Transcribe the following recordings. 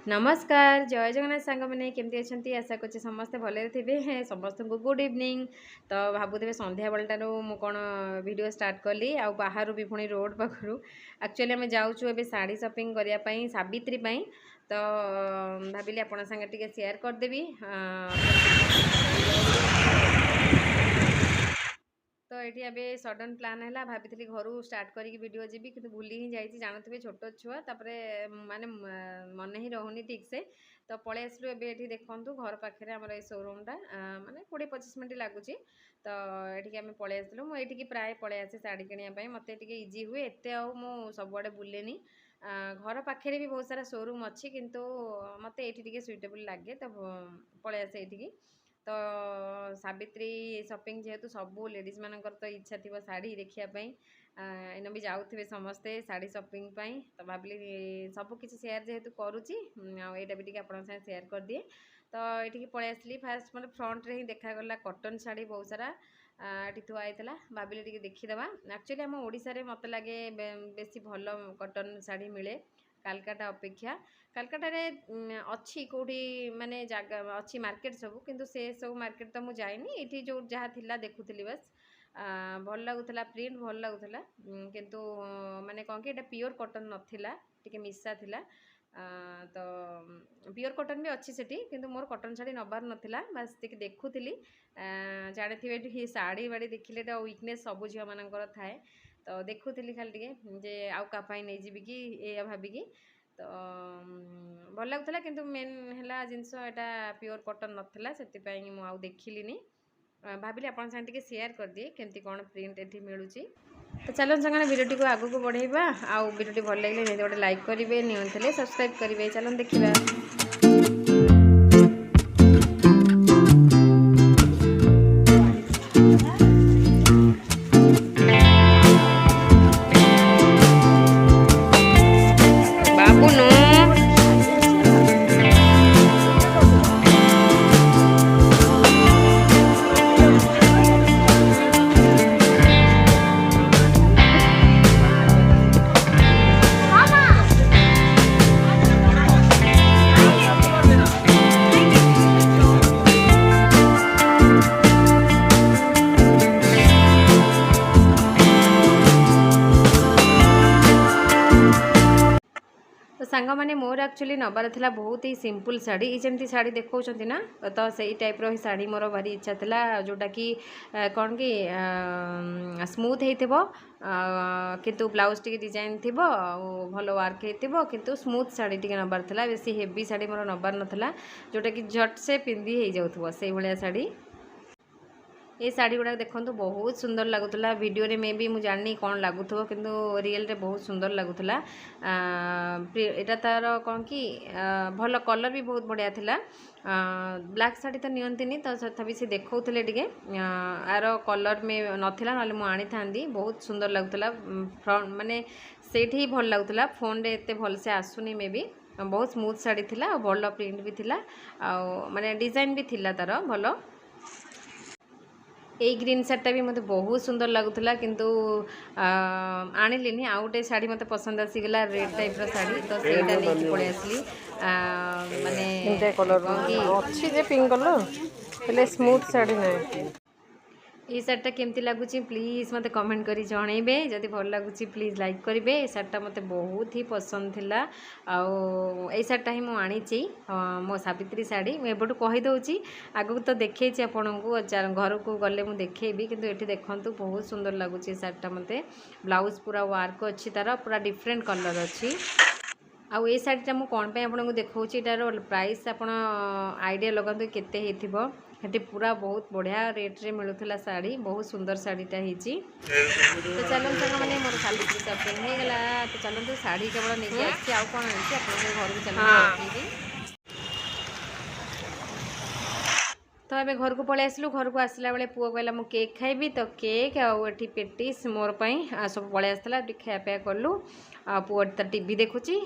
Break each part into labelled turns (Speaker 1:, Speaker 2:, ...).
Speaker 1: नमस्कार जय जगन्नाथ सांग मैंने केमती अच्छा आशा कर समस्ते भले थे समस्त को गुड इवनिंग। तो भावुवे संध्या बेलटारू मु कौन वीडियो स्टार्ट कली आ बाहर भी पुणी रोड पाखु एक्चुअली आम जाऊँ शाढ़ी शॉपिंग करने सावित्री तो भाविली आपण सागे शेयर करदेवी। तो ये अबे सडन प्लान है भाभी घर स्टार्ट करी वीडियो जी कि भूली ही जाइए जानते छोट छुआ माने मन ही रोनी ठीक से। तो पलि आसलु ये देखूँ घर पाखे आम शोरूमटा माने 20-25 मिनट लगुच। तो ये आम पलि आसलु मुझे प्राय पलि आसे शाढ़ी किनापी मत इजी हुए एत सब आड़े बुलेनी। घर पाखे भी बहुत सारा शोरूम अच्छी किंतु मत ये सुइटेबल लगे तो पलि आसे ये। तो सावित्री शॉपिंग जेहेतु सबू लेडीज मानकर तो इच्छा थी शाढ़ी देखापी इन भी जाऊे समस्ते शाढ़ी शॉपिंग तो भाविली सबकि शेयर जेहेतु करुच्ची यहाँ भी आप शेयर कर दिए। तो ये पलि आसली फास्ट मतलब फ्रंट रे ही देखागला कॉटन शाढ़ी बहुत सारा ये थुआई भाविली देखीदे। एक्चुअली आम ओडिशा रे मत लगे बेसी भल कॉटन शाढ़ी मिले कालकाटा अपेक्षा। कालकाटा रे अच्छी कौटी माने जगह अच्छी मार्केट सब किंतु से सब मार्केट तो मुझे जाइनी ये जो जहाँ थिला देखुली बस भल लगुला प्रिंट भल लगुला किंतु माने कौन कि प्योर कॉटन नथिला टिके मिसा थिला। तो प्योर कॉटन भी अच्छी सेठी किंतु मोर कॉटन शाढ़ी नबार नथिला बस टिके देखुली जाने थे शाढ़ी बाड़ी देखिले तो वीकनेस सब झील मानकर थाए। तो देखुली खाली टिके जे आउ का नहीं जीवी कि ये भाविकी तो भल लगुला किंतु मेन है जिनस यहाँ प्योर कॉटन नथिला से मुझे देखिली भाविली आपन साथ टिके शेयर कर दिए केमती कौन प्रिंट ये मिलूँ। तो चलो सांगे वीडियो को आगू को बढ़ेबा आउ वीडियो भल लगे नहीं गोटे लाइक करेंगे नहीं सब्सक्राइब करेंगे। चलो देखा सांग मैंने मोर एक्चुअली नबार था बहुत ही सिंपल शाढ़ी जमी शाढ़ी देखा ना तो सही टाइप रो शाढ़ी मोर भारी इच्छा था जोटा कि कौन कि स्मूथ हो किंतु ब्लाउज टी डिजाइन थी भल वर्क हो किंतु स्मूथ शाढ़ी टी नबार था बेसी हेवी शाढ़ी मोर नबार नाला जोटा कि झट से पिंधि हो जाऊँ से भाया शाढ़ी। ये शाढ़ी गुड़ा देखो बहुत सुंदर लगुला वीडियो रे मे भी मुझे जानी कौन लगुव किंतु रियल रे बहुत सुंदर लगुला। यहाँ तार कौन कि भल कलर भी बहुत बढ़िया थिला। ब्लैक शाढ़ी तो नियंतीनी तो तथापि से देखौले टिके यार कलर में नथिला ना मु आनी था बहुत सुंदर लगुला फ्रंट माने सेठी ही भल लगुला फोन रे एते भल से आसुनी मे भी बहुत स्मूथ शाढ़ी थिला भल प्रिंट भी थिला माने डिजाइन भी थिला तार भल। ये ग्रीन शार्टा भी मत बहुत सुंदर लगुला किंतु आनिलिनी आउ गोटे शाढ़ी मत पसंद आसीगला रेड टाइप रो शाढ़ी तो सेटा नहीं पड़े आसली माने कलर अच्छी जे पिंक कलर हेले स्मूथ शाढ़ी नहीं। ये शार्टा केमती लगुच प्लीज मत कमेंट करी जनइबे जदि भल लगुच प्लीज लाइक करेंगे। ये शार्टा मत बहुत ही पसंद थिला आई शार्टा ही मुझे आनी मो सावित्री शाढ़ी मुझे कहीदे आगू तो देखी आपण को घर को गले मुझे देखेबी किंतु ये देखूँ बहुत सुंदर लगुच शार्टा मत ब्लाउज पूरा वर्क अच्छी तार पूरा डिफरेंट कलर अच्छी। आउ ये शाढ़ीटा मुझे कौन पे आपको देखा यार प्राइस आप आइडिया लगाते केते पूरा बहुत बढ़िया रेट रे मिलूला शाढ़ी बहुत सुंदर शाढ़ीटा होती। तो चलो सांग मैंने मोर सावित्री शॉपिंग हो गला तो चलते शाढ़ी केवल नहीं आसी आउ कौन आनी घर को चल तो ये घर को पलि आसलु घर को आसला बेले पुओ कहला मु केक खाइबी तो केक आठी पेटिस मोर सब पलि आसला खायापिया कलु पुओ तो टीवी देखुची।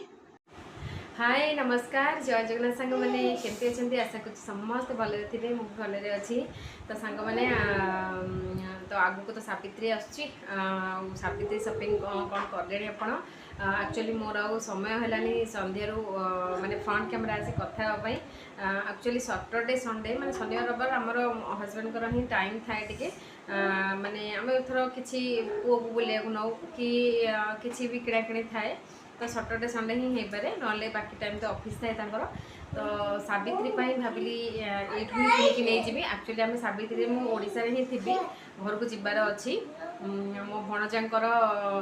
Speaker 1: हाय नमस्कार जय जगन्नाथ सांग मैंने केमती अच्छा आशा कर समस्त भले थे मुझे भले अच्छी। तो सांग मैंने तो आगू को तो सावित्री आसुची सावित्री शॉपिंग कौन कले आपण एक्चुअली मोर आउ समय है संध्यार माने फ्रंट कैमेरा आसी कथा एक्चुअली सैटरडे संडे माने शनिवार रविवार आमर हजबैंड को ही टाइम थाए टिके माने आम एथर किसी पुओ को बुलिया नौ कि किसी भी किणाकिणी थाए तो सैटरडे संडे ही हो पाए ना बाकी टाइम तो ऑफिस थाए तो सावित्री भाविली ये किଣିकी नहीं जी एक्चुअली आम सावित्री मुझा ही थी घर को जबार अच्छी मो भणजांकर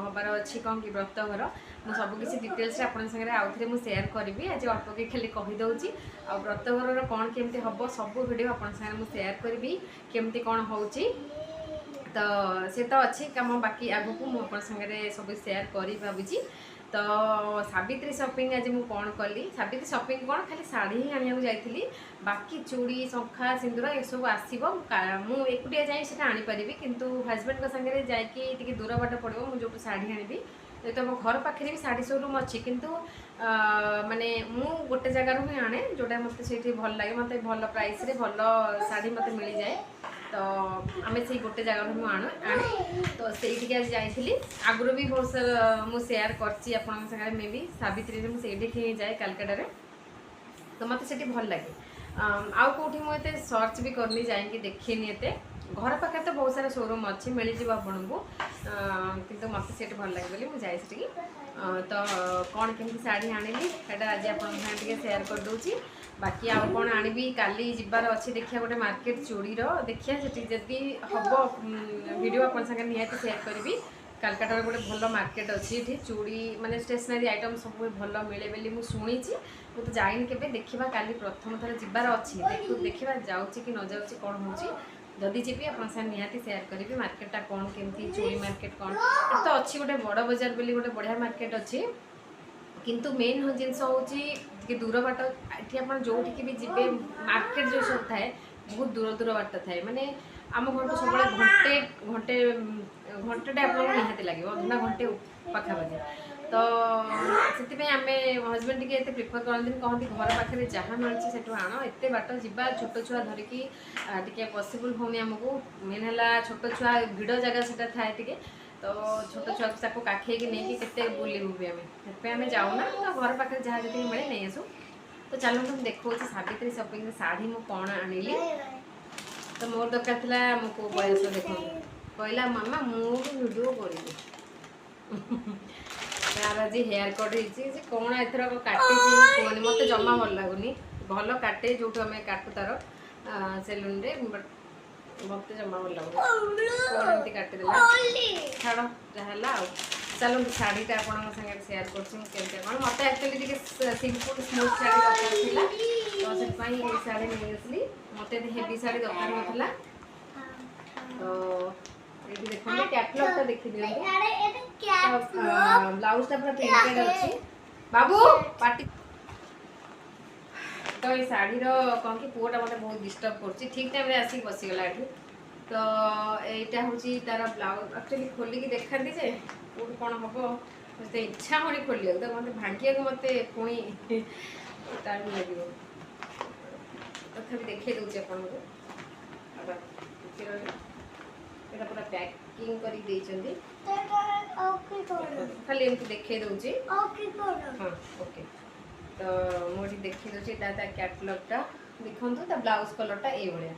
Speaker 1: हबार अच्छी कौन कि व्रत घर मुझे सबकि डिटेल्स आपन सागे आउ थे मुझे सेयार करी आज अल्प के खाली कहीदे आ व्रत घर कौन केमती हम सब वीडियो आपन सागे मुझे सेयार करी केमती कौन हो तो से तो अच्छी कम बाकी आगू मुझे सागे सब सेयार करी भावी तो सावित्री शॉपिंग आज मुझे कौन कली सावित्री शॉपिंग कौन खाली शाढ़ी ही आने जाइली बाकी चूड़ी शंखा सिंदूर ये सब आसो मुझे एकुटिया जाए से आनीपारि किंतु हजबैंड को सागे जाकि दूर बाट पड़ो मुझे जो शाढ़ी आनी तो मो घर पाखे भी शाढ़ी शोरूम अच्छी किंतु माने मु गोटे जगार ही आने जोटा मत से भल लगे मत भल प्राइस रे भल शाढ़ी मत मिल जाए तो आम से गोटे जगार मुझे आने तो से आज जाइली आगुरी भी बहुत सारा मुझे सेयार कर मे भी सावित्री मुझे जाए कालकाटा तो मत से भल लगे आउ कौटी मुझे सर्च भी करनी जाए देखनी एत घर पाखे तो बहुत सारा शोरूम अच्छी मिल जाव आपन को किंतु मत से भल लगे बोली मुझे जाए तो कौन केमती शाढ़ी आनिली सेटा आज आप सेयार कर दूची बाकी आउ कौन आनी काली जबार अच्छी देखिए गोटे मार्केट चूड़ीर देखिए जदि हम वीडियो आप निहाती सेयार करी कालकाटा गोटे भल मार्केट अच्छी ये चूड़ी माने स्टेशनरी आइटम सब भल मिले बोली मुझे शुणी मुझे जाइनि के देखा काली प्रथम थर जबार अच्छी देखा जाऊँगी कि न जाऊँगी कौन हो जदि जी आप निहाती सेयार करी मार्केटा कौन केमती चूड़ी मार्केट कौन तो अच्छी गोटे बड़ बजार बोली गोटे बढ़िया मार्केट अच्छी किंतु मेन जिनस हूँ दूर बाट ये आप जो भी जी मार्केट जो सब थाए बहुत दूर दूर बाट थाए माने आम घर को सब घंटे घंटे घंटे आप निहाती लगे अधना घंटे पाखापाखि तो से आम हजबैंड टे प्रिफर करते कहते घर पाखे जहाँ मिली से आण एत बाट जा छोट छुआ धरिकी टे पसिबल होनी आमको मेन है छोट छुआ भिड़ जगह से थाए टे तो छोट छुआ को काखे नहीं के बुलू भी आम जाऊना तो घर पाखे जहाँ जी मिले नहीं आसू तो चलो तुम देखो सावित्री शॉपिंग शाढ़ी मु कौन आनिली तो मोर दरकार था मो को बयस देख कहला मामा मुझे वीडियो करी तार आज हेयर कट होती कौन एथर काटी कहनी मत जमा भल लगुनि भल काटे जो आम काटू तार सेलून रे मत जमा भल लगुनि कौन एमती काटिदेला छाड़ जहाँ चलो शाढ़ीटा आप सेयार करते कौन मत एक्चुअली सिंपल स्मूथ शाढ़ी दरकार था तो से शाढ़ी नहीं आसली मत हेवी शाढ़ी दरकार नाला तो ये देखो कैटलॉग देखी दिखाँ ब्लाउज पूरा प्रिंटेड अच्छी बाबू पार्टी तो ये शाढ़ी कौन कि पुआटा मत बहुत डिस्टर्ब कर ठीक टाइम आसिक बसीगला ये तो यहाँ हूँ तार ब्लाउज एक्चुअली खोलिकी देखा जे कौट कौन हम मत इच्छा होनी खोलिया तो मत भांगिया मत पुणी टाइम लगे तथा देखे दूसरी आपको पूरा पैकिंग कर खाली एमती देखे दूसरी हाँ ओके तो मुझे देखी दूसरी कैटलॉगटा देखो तो ब्लाउज कलरटा ये भाया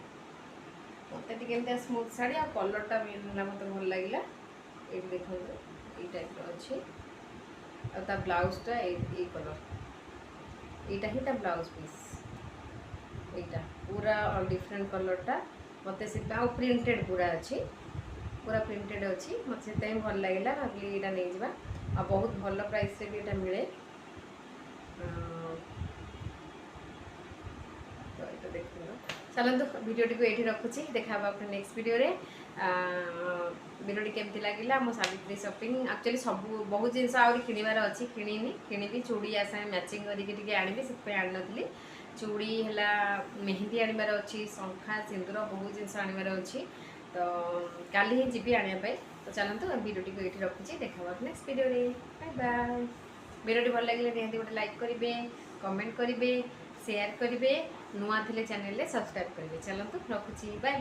Speaker 1: मत टी स्मूथ शाढ़ी आ कलरटा मत भल लगे ये देखो ये टाइप अच्छी आ ब्लाउजटा ये कलर यहाँ ही ब्लाउज पीस यहाँ पूरा डिफरेंट कलरटा मत से प्रिंटेड पूरा अच्छी पूरा प्रिंटेड अच्छी मत से भल लगे भाविली यहाँ नहीं जावा आ बहुत भल प्राइस रे भी यहाँ मिले तो ये देख चलते भिडियोटी को ये रखुच्छी देखा अपने नेक्स्ट वीडियो रे भिडियोटी केमती लगे मो सावित्री शॉपिंग एक्चुअली सब बहुत जिनस आहरी किणवार अच्छी किणी चूड़ी आसा मैचिंग करके आनी से आनी नी चूड़ी है मेहंदी आनबार अच्छी शंखा सिंदूर बहुत जिनस आनबार अच्छी तो काली ही जीवी आने तो चलते भिडियोटी को ये रखुच्छी देखा नेक्स्ट वीडियो रे बाय बाय भिडियोटी भल लगे निहाती गोटे लाइक करेंगे कमेंट करेंगे शेयर करेंगे नुआ थे चैनल सब्सक्राइब करेंगे चलते रखुच्छी बाय बाय।